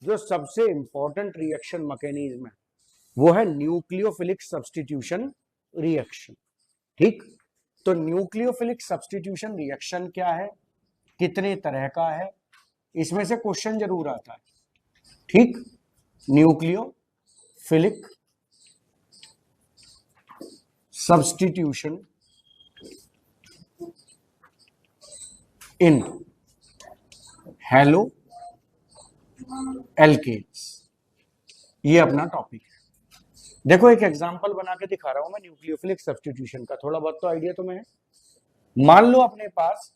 जो सबसे important reaction mechanism है वो है न्यूक्लियोफिलिक सब्स्टिट्यूशन रिएक्शन। ठीक, तो न्यूक्लियोफिलिक सब्स्टिट्यूशन रिएक्शन क्या है, कितने तरह का है, इसमें से क्वेश्चन जरूर आता है। ठीक, nucleophilic substitution in haloalkanes, ये अपना टॉपिक है। देखो एक एग्जांपल बना के दिखा रहा हूं मैं न्यूक्लियोफिलिक सब्स्टिट्यूशन का, थोड़ा बहुत तो आइडिया तुम्हें है। मान लो अपने पास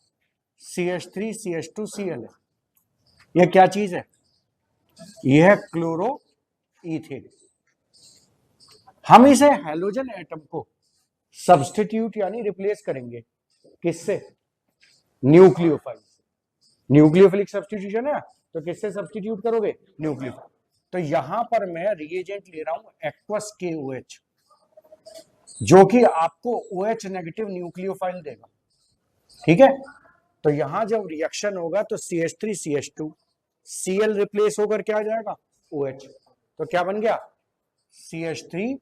CH3 CH2 Cl है, यह क्या चीज है, यह है क्लोरो इथेन। हम इसे हैलोजन एटम को सब्स्टिट्यूट यानी रिप्लेस करेंगे किससे, न्यूक्लियोफाइल। न्यूक्लियोफिलिक सब्स्टिट्यूशन है तो किससे सब्स्टिट्यूट करोगे, न्यूक्लियोफाइल। तो यहां पर मैं रिएजेंट ले रहा हूं एक्वस KOH, जो कि आपको OH नेगेटिव न्यूक्लियोफाइल देगा। ठीक है, तो यहां जब रिएक्शन होगा तो CH3 CH2 Cl रिप्लेस होकर क्या आ जाएगा, OH। तो क्या बन गया, CH3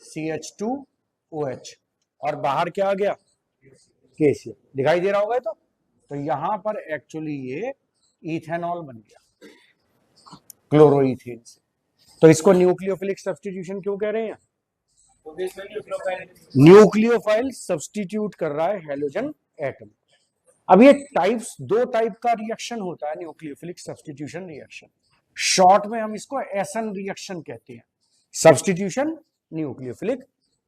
CH2 OH, और बाहर क्या आ गया, KCl। दिखाई दे रहा होगा तो यहां पर एक्चुअली ये इथेनॉल बन गया क्लोरोइथेन से। तो इसको न्यूक्लियोफिलिक सब्स्टिट्यूशन क्यों कह रहे हैं, न्यूक्लियोफाइल सब्स्टिट्यूट कर रहा है हैलोजन एटम। अब ये टाइप्स, दो टाइप का रिएक्शन होता है न्यूक्लियोफिलिक सब्स्टिट्यूशन रिएक्शन। शॉर्ट में हम इसको एसन रिएक्शन कहते हैं, सब्स्टिट्यूशन न्यूक्लियोफिलिक।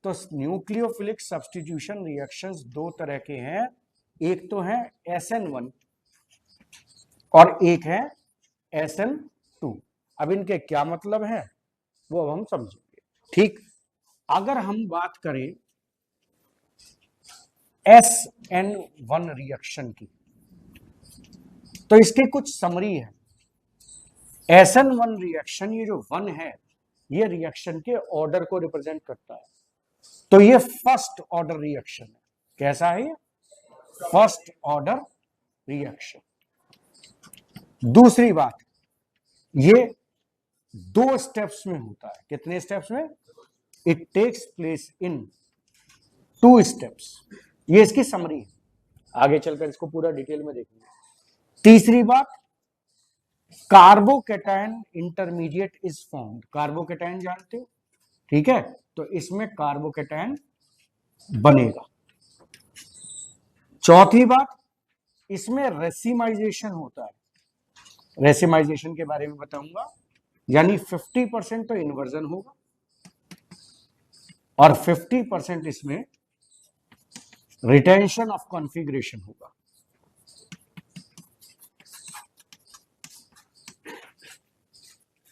तो न्यूक्लियोफिलिक सब्स्टिट्यूशन रिएक्शंस दो तरह के हैं, एक तो है SN1 और एक है SN2। अब इनके क्या मतलब है वो अब हम समझेंगे। ठीक, अगर हम बात करें SN1 रिएक्शन की, तो इसकी कुछ समरी है। SN1 रिएक्शन, ये जो 1 है ये रिएक्शन के ऑर्डर को रिप्रेजेंट करता है। तो ये फर्स्ट ऑर्डर रिएक्शन है। कैसा है ये, फर्स्ट ऑर्डर रिएक्शन। दूसरी बात, ये 2 स्टेप्स में होता है। कितने स्टेप्स में, it takes place in 2 steps. ये इसकी समरी है, आगे चलकर इसको पूरा डिटेल में देखेंगे। तीसरी बात, carbocation intermediate is formed. Carbocation जानते हो, ठीक है, तो इसमें कार्बोकैटायन बनेगा। चौथी बात, इसमें रेसिमाइजेशन होता है। रेसिमाइजेशन के बारे में बताऊंगा, यानी 50% तो इन्वर्जन होगा और 50% इसमें रिटेंशन ऑफ कॉन्फ़िगरेशन होगा।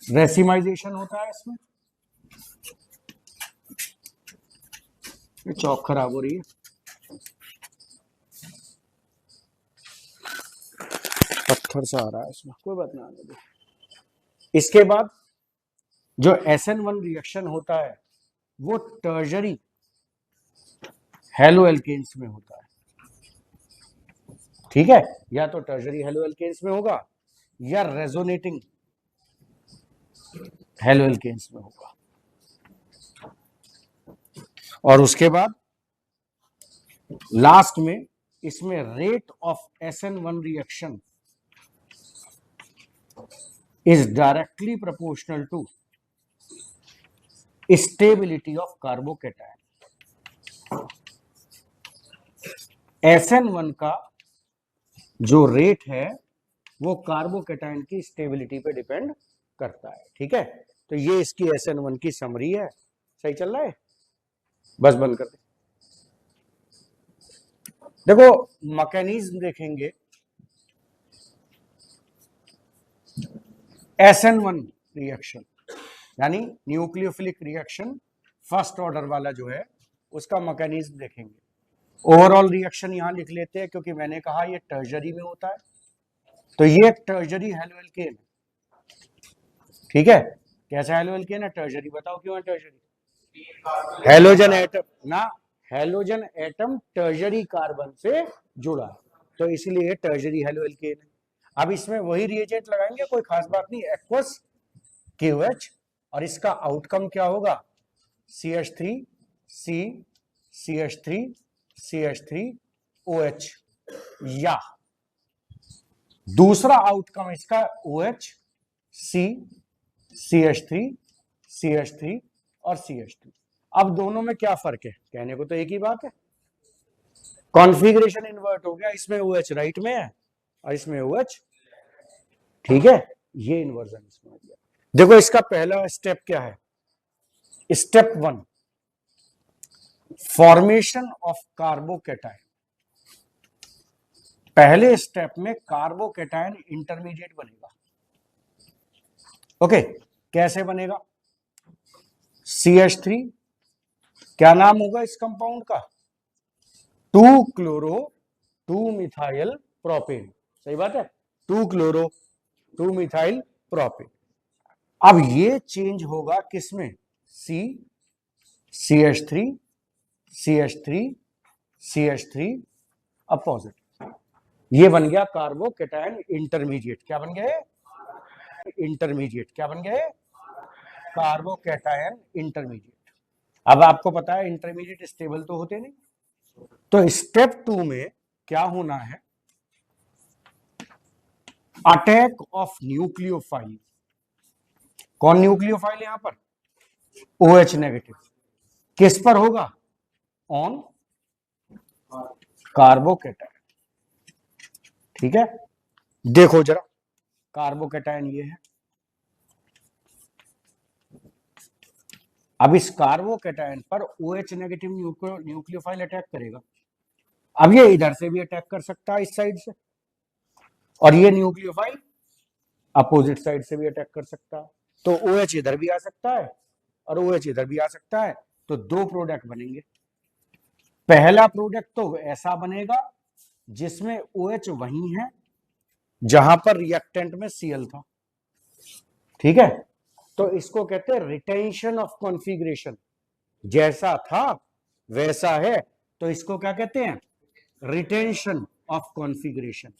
रेसिमाइजेशन होता है इसमें। ये चौक खराब हो रही है, पत्थर सा आ रहा है इसमें, कोई बात ना आने दो। इसके बाद जो SN1 रिएक्शन होता है वो टर्जरी हेलो एल्केन्स में होता है। ठीक है, या तो टर्जरी हेलो एल्केन्स में होगा या रेजोनेटिंग हेलो एल्केन्स में होगा। और उसके बाद लास्ट में इसमें rate of SN1 reaction is directly proportional to stability of carbocation। SN1 का जो रेट है वो कार्बोकैटायन की स्टेबिलिटी पे डिपेंड करता है। ठीक है, तो ये इसकी SN1 की समरी है। सही चल रहा है, बस बंद कर दे। देखो मैकेनिज्म देखेंगे, SN1 रिएक्शन यानी न्यूक्लियोफिलिक रिएक्शन फर्स्ट ऑर्डर वाला जो है उसका मैकेनिज्म देखेंगे। ओवरऑल रिएक्शन यहां लिख लेते हैं क्योंकि मैंने कहा ये टर्जरी में होता है। तो ये एक टर्जरी हेलो एल्केन है। ठीक है, कैसा हेलो एल्केन है, टर्जरी। बताओ क्यों है टर्जरी, हेलोजन एटम ना, हेलोजन एटम टर्जरी कार्बन से जुड़ा है, तो इसलिए टर्जरी हेलो एल्केन है। अब इसमें वही रिएजेंट लगाएंगे, कोई खास बात नहीं, एक्वस KOH, और इसका आउटकम क्या होगा, CH3 C CH3 CH3 OH, या दूसरा आउटकम इसका OH C CH3 CH3 और CH3। अब दोनों में क्या फर्क है, कहने को तो एक ही बात है, कॉन्फ़िगरेशन इन्वर्ट हो गया, इसमें OH राइट में है और इसमें OH, ठीक है, ये इन्वर्जन इसमें हो गया। देखो इसका पहला स्टेप क्या है, स्टेप 1, फॉर्मेशन ऑफ कार्बोकैटायन। पहले स्टेप में कार्बोकैटायन इंटरमीडिएट बनेगा। ओके, कैसे बनेगा, CH3, क्या नाम होगा इस कंपाउंड का, 2 क्लोरो 2 मिथाइल प्रोपेन, सही बात है, 2 क्लोरो 2 मिथाइल प्रोपेन। अब ये चेंज होगा किसमें, CH3 CH3 CH3 अपोजिट, ये बन गया कार्बोकैटायन इंटरमीडिएट। क्या बन गया है, इंटरमीडिएट, क्या बन गया है, कार्बोकैटायन इंटरमीडिएट। अब आपको पता है इंटरमीडिएट स्टेबल तो होते नहीं, तो स्टेप 2 में क्या होना है, अटैक ऑफ न्यूक्लियोफाइल। कौन न्यूक्लियोफाइल यहां पर, OH नेगेटिव, किस पर होगा, ऑन कार्बोकैटायन, ठीक है। देखो जरा, कार्बोकैटायन ये है, अब इस कार्बोकैटायन पर OH नेगेटिव न्यूक्लियोफाइल अटैक करेगा। अब ये इधर से भी अटैक कर सकता है, इस साइड से, और ये न्यूक्लियोफाइल अपोजिट साइड से भी अटैक कर सकता है, तो OH इधर भी आ सकता है और OH इधर भी आ सकता है, तो 2 प्रोडक्ट बनेंगे। पहला प्रोडक्ट तो ऐसा बनेगा जिसमें OH वही है जहां पर रिएक्टेंट में Cl था, ठीक है, तो इसको कहते हैं रिटेंशन ऑफ कॉन्फ़िगरेशन, जैसा था वैसा है, तो इसको क्या कहते हैं, रिटेंशन ऑफ कॉन्फ़िगरेशन।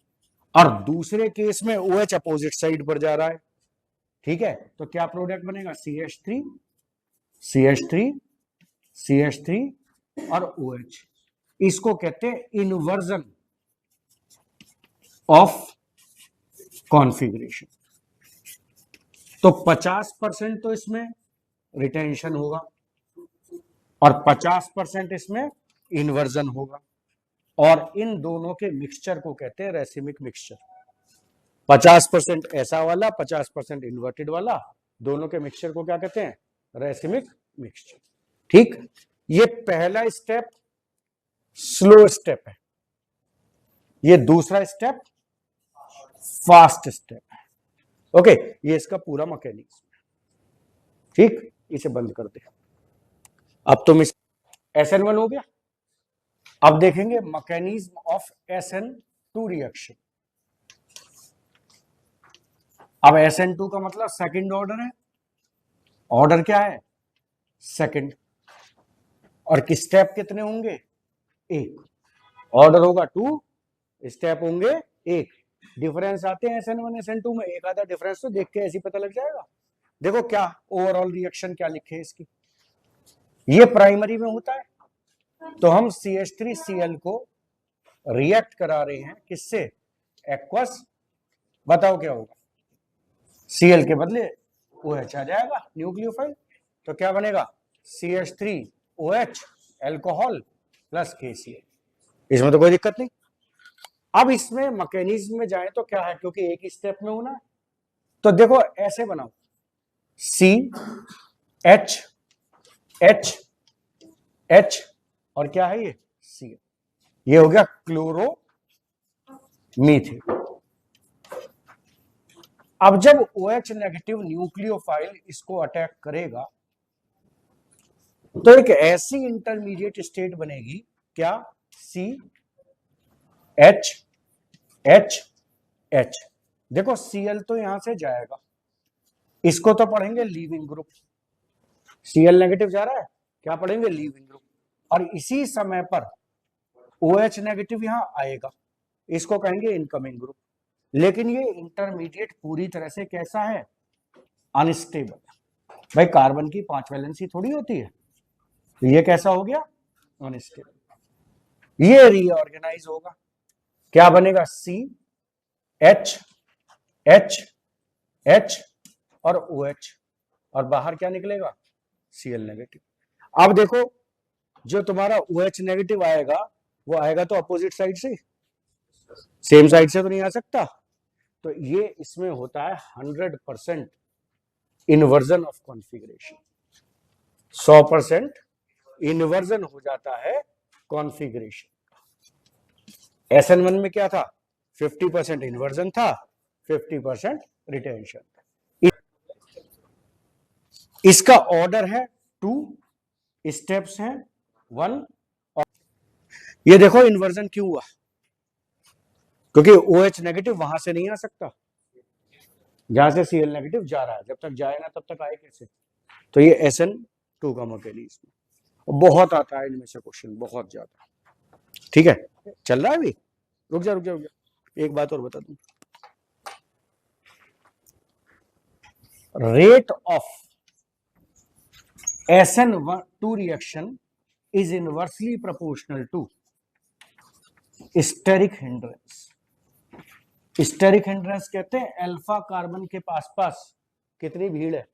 और दूसरे केस में OH अपोजिट साइड पर जा रहा है, ठीक है, तो क्या प्रोडक्ट बनेगा, CH3 CH3 CH3 और OH, इसको कहते हैं इन्वर्जन ऑफ कॉन्फ़िगरेशन। तो 50% तो इसमें रिटेंशन होगा और 50% इसमें इन्वर्जन होगा, और इन दोनों के मिक्सचर को कहते हैं रेसिमिक मिक्सचर। 50% ऐसा वाला, 50% इन्वर्टेड वाला, दोनों के मिक्सचर को क्या कहते हैं, रेसिमिक मिक्सचर, ठीक। ये पहला स्टेप स्लो स्टेप है, ये दूसरा स्टेप फास्ट स्टेप है। ओके, ये इसका पूरा मैकेनिज्म, ठीक, इसे बंद कर दे। अब तुम इस SN1 हो गया, अब देखेंगे मैकेनिज्म ऑफ SN2 रिएक्शन। अब SN2 का मतलब सेकंड ऑर्डर है, ऑर्डर क्या है, सेकंड, और किस स्टेप कितने होंगे, 1, ऑर्डर होगा 2, स्टेप होंगे 1। डिफरेंस आते हैं SN1 SN2 में, एक आधा डिफरेंस तो देख के ऐसे पता लग जाएगा। देखो क्या ओवरऑल रिएक्शन क्या लिखे है इसकी, ये प्राइमरी में होता है, तो हम CH3Cl को रिएक्ट करा रहे हैं किससे, एक्वस, बताओ क्या होगा, Cl के बदले OH आ जाएगा न्यूक्लियोफाइल, तो क्या बनेगा, CH3OH एल्कोहल प्लस KCl, इसमें तो कोई दिक्कत नहीं। अब इसमें मैकेनिज्म में जाए तो क्या है, क्योंकि एक ही स्टेप में होना है, तो देखो ऐसे बनाओ, CH और क्या है ये, Cl, ये हो गया क्लोरो मीथेन। अब जब OH नेगेटिव न्यूक्लियोफाइल इसको अटैक करेगा तो एक ऐसी इंटरमीडिएट स्टेट बनेगी, क्या, CH देखो Cl तो यहां से जाएगा, इसको तो पढ़ेंगे लीविंग ग्रुप, Cl नेगेटिव जा रहा है, क्या पढ़ेंगे, लीविंग ग्रुप, और इसी समय पर OH नेगेटिव यहां आएगा, इसको कहेंगे इनकमिंग ग्रुप। लेकिन ये इंटरमीडिएट पूरी तरह से कैसा है, अनस्टेबल। भाई कार्बन की 5 वैलेंसी थोड़ी होती है, तो ये कैसा हो गया, अनस्टेबल। ये रीऑर्गेनाइज होगा, क्या बनेगा, सी एच एच एच और ओ एच, और बाहर क्या निकलेगा, Cl नेगेटिव। अब देखो जो तुम्हारा OH नेगेटिव आएगा वो आएगा तो अपोजिट साइड से, सेम साइड से तो नहीं आ सकता। तो ये इसमें होता है 100% इन्वर्जन ऑफ कॉन्फ़िगरेशन, 100% इन्वर्जन हो जाता है कॉन्फ़िगरेशन। SN1 में क्या था, 50% इन्वर्जन था, 50% रिटेंशन। इसका ऑर्डर है 2, स्टेप्स हैं 1। और ये देखो इन्वर्जन क्यों हुआ, क्योंकि OH नेगेटिव वहां से नहीं आ सकता जहां से Cl नेगेटिव जा रहा है, जब तक जाए ना तब तक आए कैसे। तो ये SN2 का मैकेनिज्म बहुत आता है इनमें से क्वेश्चन, बहुत ज्यादा। ठीक है, चल रहा है अभी, रुक जा रुक जा रुक जा, एक बात और बता दूं, rate of SN2 reaction is inversely proportional to steric hindrance. Steric hindrance कहते हैं अल्फा कार्बन के पास कितनी भीड़ है,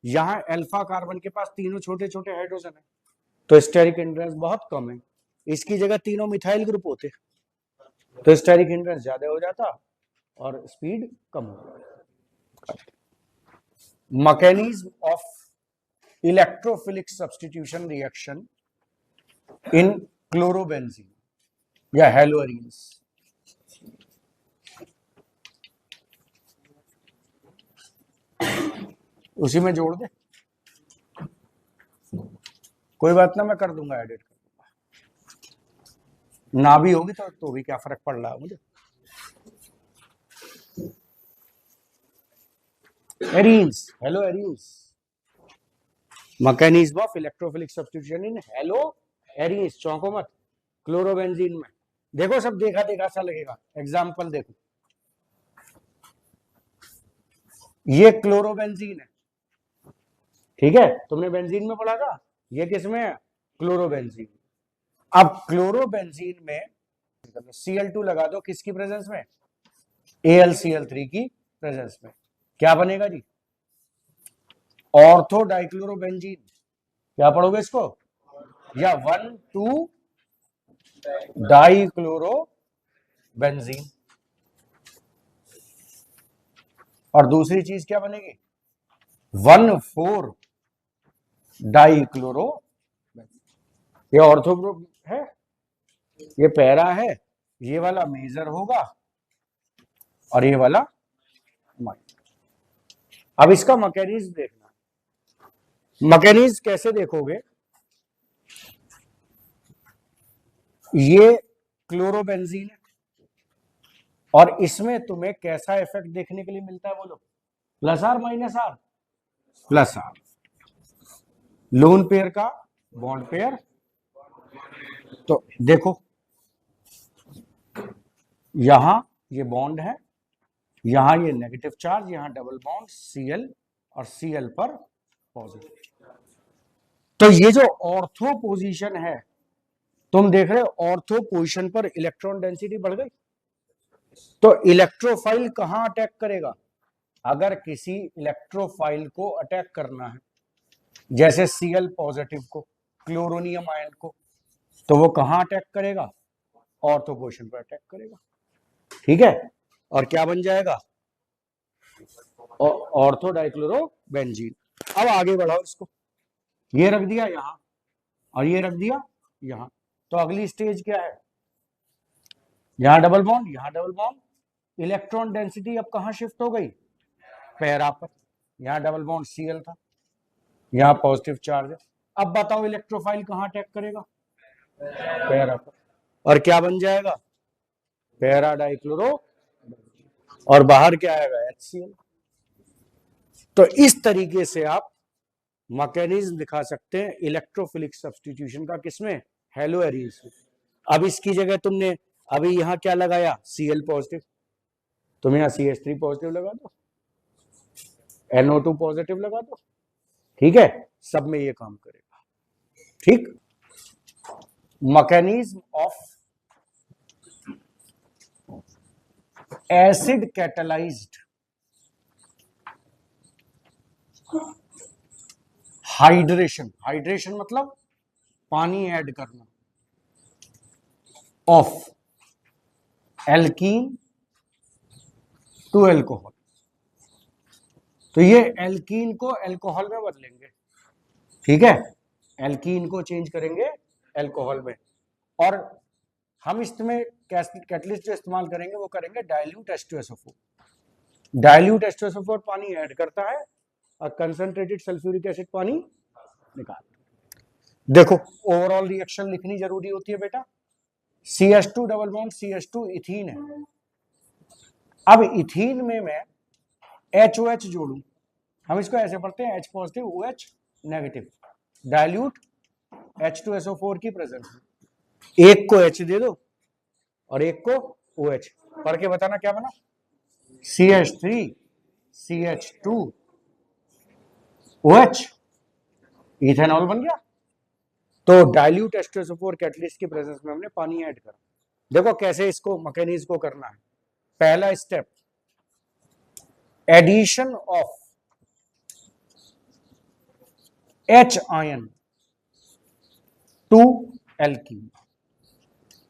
यहां अल्फा कार्बन के पास तीनों छोटे छोटे हाइड्रोजन है, तो स्टेरिक हिंड्रेंस बहुत कम है। इसकी जगह तीनों मिथाइल ग्रुप होते तो स्टेरिक हिंड्रेंस ज्यादा हो जाता और स्पीड कम हो जाता। Mechanism of electrophilic substitution reaction in chlorobenzene या हेलोअरीन्स। उसी में जोड़ दे, कोई बात ना, मैं कर दूंगा, एडिट कर दूंगा, ना भी होगी तो भी क्या फर्क पड़ रहा है मुझे। Arenes, haloarenes, mechanism of electrophilic substitution in haloarenes, चौंको मत, क्लोरोबेंजीन में। देखो सब देखा देखा सा लगेगा, एग्जाम्पल देखो, ये क्लोरोबेंजीन है, ठीक है, तुमने बेंजीन में पढ़ा था, ये किसमें है, क्लोरोबेंजीन। अब क्लोरोबेंजीन में Cl2 लगा दो, किसकी प्रेजेंस में, AlCl3 की प्रेजेंस में, क्या बनेगा जी, ऑर्थो डाइक्लोरोबेंजीन। क्या पढ़ोगे इसको, या 1,2 डाइक्लोरोबेंजीन। और दूसरी चीज क्या बनेगी, 1,4 डाइक्लोरो। ये ऑर्थो ग्रुप है, ये पैरा है, ये वाला मेजर होगा और ये वाला माइनर। अब इसका मैकेनिज्म देखना, मैकेनिज्म कैसे देखोगे, ये क्लोरोबेंजीन है और इसमें तुम्हें कैसा इफेक्ट देखने के लिए मिलता है बोलो, plus R minus R, plus R, lone pair का बॉन्ड पेयर। तो देखो यहां ये बॉन्ड है, यहां ये नेगेटिव चार्ज, यहां डबल बॉन्ड Cl और Cl पर पॉजिटिव। तो ये जो ऑर्थो पोजीशन है, तुम देख रहे हो ऑर्थो पोजीशन पर इलेक्ट्रॉन डेंसिटी बढ़ गई, तो इलेक्ट्रोफाइल कहां अटैक करेगा, अगर किसी इलेक्ट्रोफाइल को अटैक करना है, जैसे Cl पॉजिटिव को, क्लोरोनियम आयन को, तो वो कहां अटैक करेगा, ऑर्थो पोजीशन पर अटैक करेगा, ठीक है। और क्या बन जाएगा, ऑर्थो डाइक्लोरोबेंजीन। अब आगे बढ़ाओ इसको, ये रख दिया यहां और ये रख दिया यहां, तो अगली स्टेज क्या है, यहां डबल बॉन्ड, यहां डबल बॉन्ड, इलेक्ट्रॉन डेंसिटी अब कहां शिफ्ट हो गई, पैरा पर, यहां डबल बॉन्ड Cl था, यहां पॉजिटिव चार्ज है। अब बताओ इलेक्ट्रोफाइल कहां अटैक करेगा, पैरा पर, और क्या बन जाएगा, पैरा डाइक्लोरो, और बाहर क्या आएगा, HCl। तो इस तरीके से आप मैकेनिज्म दिखा सकते हैं इलेक्ट्रोफिलिक सब्स्टिट्यूशन का, किसमें, हेलो एरीन्स में। अब इसकी जगह तुमने अभी यहां क्या लगाया, Cl पॉजिटिव, तुम यहां CH3 पॉजिटिव लगा दो, NO2 पॉजिटिव लगा दो, ठीक है, सब में ये काम करेगा। ठीक, mechanism of acid catalysed hydration, hydration मतलब पानी ऐड करना, ऑफ एल्कीन टू एल्कोहल। तो ये एल्कीन को एल्कोहल में बदलेंगे, ठीक है, एल्कीन को चेंज करेंगे एल्कोहल में। और हम इसमें कैटलिस्ट जो इस्तेमाल करेंगे वो करेंगे डाइल्यूट H2SO4। डाइल्यूट H2SO4 पानी ऐड करता है और कंसंट्रेटेड सल्फ्यूरिक एसिड पानी निकालता है। देखो ओवरऑल रिएक्शन लिखनी जरूरी होती है बेटा। CH2 double bond CH2 ethene है। अब इथीन में मैं HOH जोड़ू, हम इसको ऐसे पढ़ते हैं H positive OH negative, dilute H2SO4 की प्रेजेंस में। एक को H दे दो और एक को OH, पढ़ के बताना क्या बना, CH3 CH2 OH, इथेनॉल बन गया। तो डाइल्यूट H2SO4 कैटलिस्ट की प्रेजेंस में हमने पानी ऐड करा। देखो कैसे इसको मैकेनिज्म को करना है। पहला step, addition of H ion to alkene.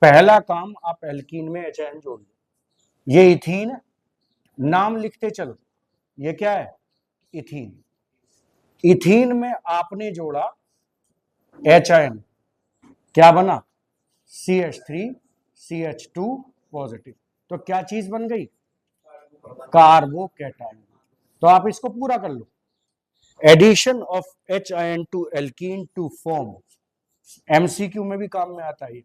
पहला काम, आप एल्कीन में H आयन जोड़ दो। ये इथीन, नाम लिखते चलो, ये क्या है, इथीन। इथीन में आपने जोड़ा H आयन, क्या बना, CH3 CH2 पॉजिटिव। तो क्या चीज बन गई, कार्बोकैटायन। तो आप इसको पूरा कर लो, addition of H ion to alkene to form, MCQ में भी काम में आता है,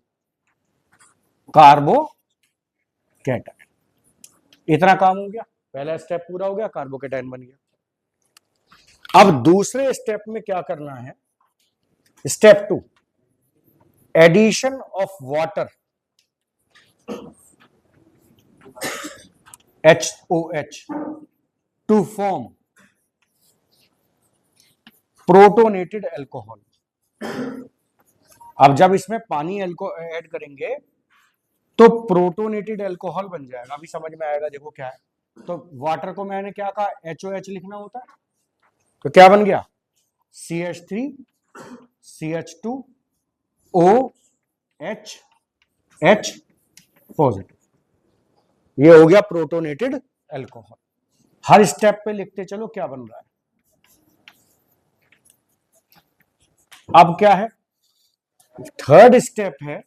कार्बोकैटायन। इतना काम हो गया, पहला स्टेप पूरा हो गया, कार्बोकैटायन बन गया। अब दूसरे स्टेप में क्या करना है, step 2, addition of water HOH to form protonated alcohol. अब जब इसमें पानी ऐड करेंगे तो प्रोटोनेटेड एल्कोहल बन जाएगा, अभी समझ में आएगा। देखो क्या है, तो वाटर को मैंने क्या कहा, HOH लिखना होता है, तो क्या बन गया, CH3 CH2 OH H positive. ये हो गया प्रोटोनेटेड एल्कोहल। हर स्टेप पे लिखते चलो क्या बन रहा है। अब क्या है, थर्ड स्टेप है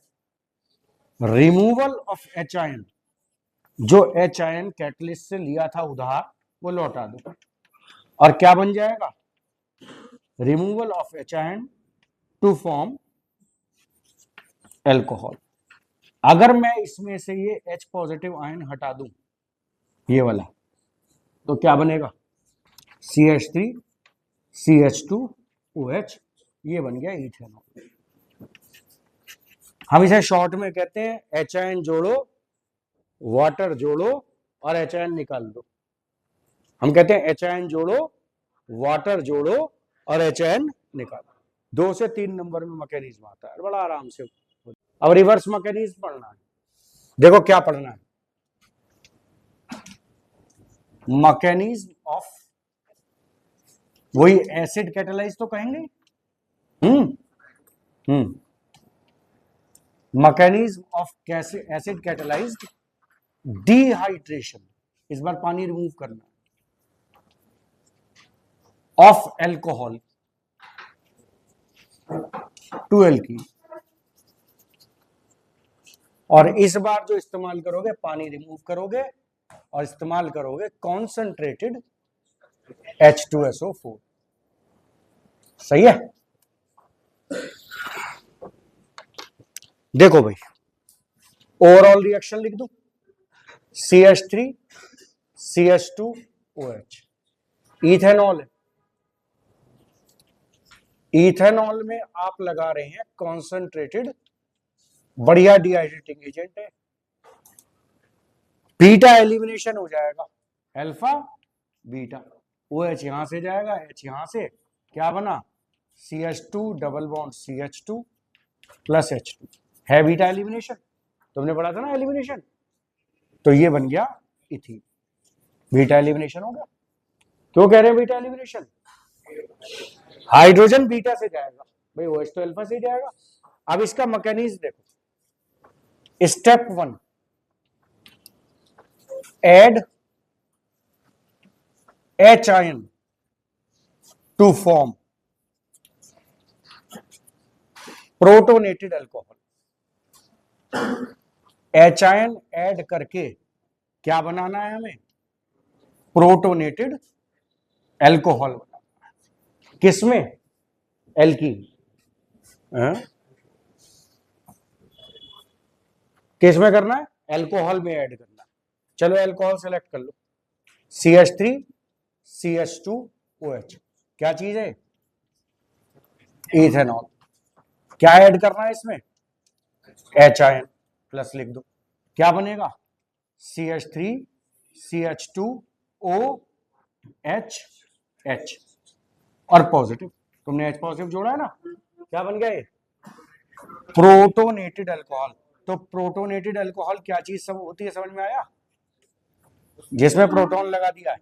रिमूवल ऑफ H आयन। जो H आयन कैटलिस्ट से लिया था उधार, वो लौटा दो, और क्या बन जाएगा, removal of H ion to form alcohol. अगर मैं इसमें से ये H पॉजिटिव आयन हटा दूं, ये वाला, तो क्या बनेगा, CH3 CH2 OH, ये बन गया इथेनॉल। हम इसे शॉर्ट में कहते हैं H आयन जोड़ो, वाटर जोड़ो और H आयन निकाल दो। हम कहते हैं H आयन जोड़ो, वाटर जोड़ो और H आयन निकालो। 2 से 3 नंबर में मैकेनिज्म आता है, बड़ा आराम से। अब रिवर्स मैकेनिज्म पढ़ना है। देखो क्या पढ़ना है, मैकेनिज्म ऑफ, वही एसिड कैटालाइज तो कहेंगे, mechanism of acid catalysed dehydration, इस बार पानी रिमूव करना, ऑफ एल्कोहल टू एल्कीन। और इस बार जो इस्तेमाल करोगे, पानी रिमूव करोगे और इस्तेमाल करोगे कॉन्सेंट्रेटेड H2SO4। सही है। देखो भाई, ओवरऑल रिएक्शन लिख दो, CH3 CH2 OH, इथेनॉल है। इथेनॉल में आप लगा रहे हैं कॉन्सेंट्रेटेड, बढ़िया डिहाइड्रेटिंग एजेंट है, बीटा एलिमिनेशन हो जाएगा, अल्फा बीटा, OH यहां से जाएगा, H यहां से, क्या बना CH2 double bond CH2 plus H2, है बीटा एलिमिनेशन, तुमने पढ़ा था ना एलिमिनेशन, तो ये बन गया इथीन, बीटा एलिमिनेशन हो गया। क्यों कह रहे हैं बीटा एलिमिनेशन? हाइड्रोजन बीटा से जाएगा भाई, OH तो अल्फा से जाएगा। अब इसका मैकेनिज्म देखो, step 1 add H ion to form protonated alcohol. H ion add करके क्या बनाना है हमें? प्रोटोनेटेड अल्कोहल बनाना है। किसमें? एल्कीन। किसमें करना है? अल्कोहल में ऐड करना है। चलो अल्कोहल सेलेक्ट कर लो, CH3 CH2OH, क्या चीज है? इथेनॉल। क्या ऐड करना है इसमें? H ion प्लस लिख दो, क्या बनेगा? CH3 CH2OH H और पॉजिटिव, तुमने H पॉजिटिव जोड़ा है ना, क्या बन गया ये? Protonated alcohol. तो प्रोटोनेटेड अल्कोहल क्या चीज सब होती है, समझ में आया? जिसमें प्रोटॉन लगा दिया है,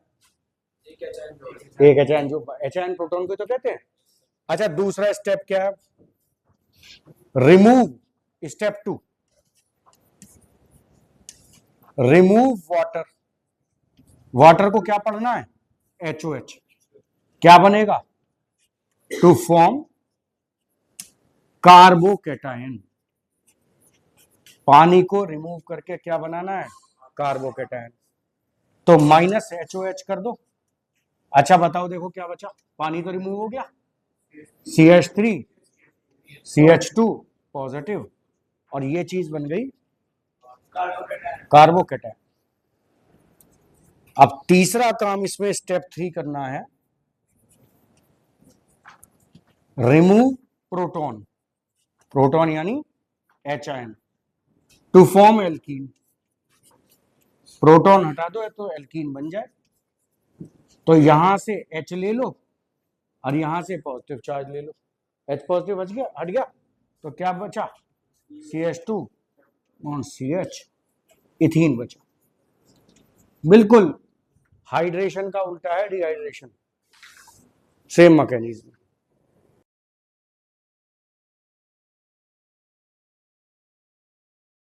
एक H ion, जो H ion प्रोटॉन को तो कहते हैं। अच्छा, दूसरा स्टेप क्या है? Remove, step 2 remove water. Water को क्या पढ़ना है? HOH। क्या बनेगा? To form carbocation. पानी को रिमूव करके क्या बनाना है? कार्बोकेटायन। तो माइनस HOH कर दो। अच्छा बताओ, देखो क्या बचा, पानी तो रिमूव हो गया, CH3 CH2 पॉजिटिव, और ये चीज बन गई कार्बोकेटायन। अब तीसरा काम इसमें स्टेप 3 करना है, रिमूव प्रोटॉन। प्रोटॉन यानी H ion to form alkene. Proton हटा दो तो एल्कीन बन जाए। तो यहां से H ले लो और यहां से पॉजिटिव चार्ज ले लो, H पॉजिटिव बच गया, हट गया, तो क्या बचा? CH2 और CH, इथीन बचा। बिल्कुल हाइड्रेशन का उल्टा है डिहाइड्रेशन, सेम मैकेनिज्म।